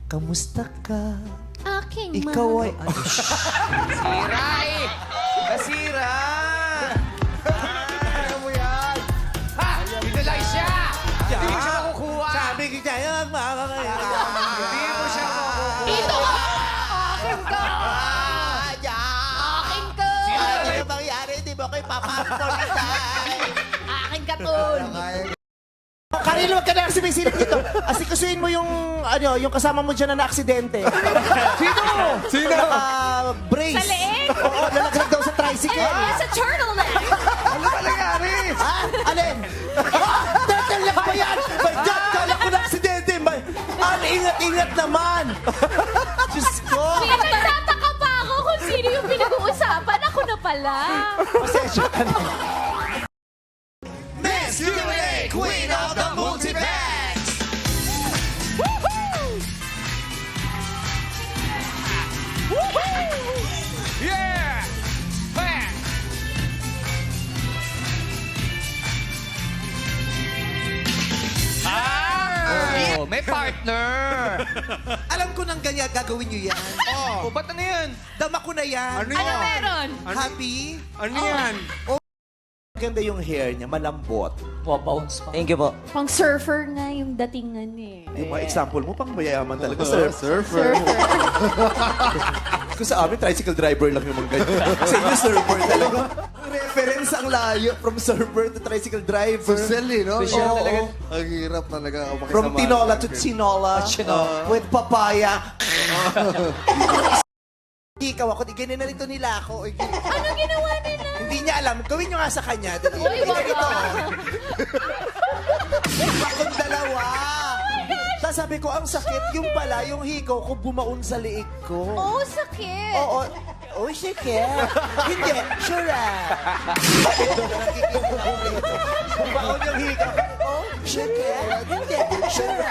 Kamusta ka? Aking Ikaw ay... Sira eh! Nasira! Ano mo yan? Ha! Dito lang siya! Hindi mo siya makukuha! Sabi kita yan, Hindi mo siya makukuha! Dito ka! Akin ka! Akin ka! Ano yung mangyari? Hindi mo kayo papapolitan. Akin ka, tol! Karil, huwag ka na sumisilip dito. Asikasuin mo yung, yung kasama mo dyan na na-aksidente. Sino? Sino? Brace. Sa leeg? Oo, nalaglag daw sa tricycle. Sa turtleneck! Ano ba nangyari? Ha? Alin? Turtle neck ba yan? May Jack, kala ko na-aksidente. Ang ingat-ingat naman. Diyos ko. Kaya nagtataka pa ako kung sino yung pinag-uusapan. Ako na pala. Pasensya ka na. Miss USA, Queen of the Multipax! Yeah! Bam! Ah! May partner! Alam ko nang ganyan gagawin nyo yan. Oh, ba't ano yan? Dama ko na yan. Ano Ano yan? meron? Happy? Ano yan? Maganda yung hair niya, malambot. Thank you po. Pang surfer nga yung datingan eh. Yung mga example mo, pang mayayaman talaga. Surfer. Surfer. Kung sa amin, tricycle driver lang yung mga ganyan. Sa inyo, surfer talaga. Reference ang layo from surfer to tricycle driver. Social, no? Social Oo. talaga. Ang hirap talaga. From tinola to chinola. With papaya. Ikaw ako, di ganyan na rito nila ako. Ano ginawa nila? Hindi niya alam. Gawin niyo nga sa kanya. Dali. Uy, Ganito. baka. Akong dalawa. Tapos sabi ko, ang sakit. Yung pala, yung hikaw ko bumaon sa liig ko. Oh, sakit. Oo. Oh, sakit. Hindi. Sure. Bumaon yung hikaw. Oh, sakit. Hindi. Sure.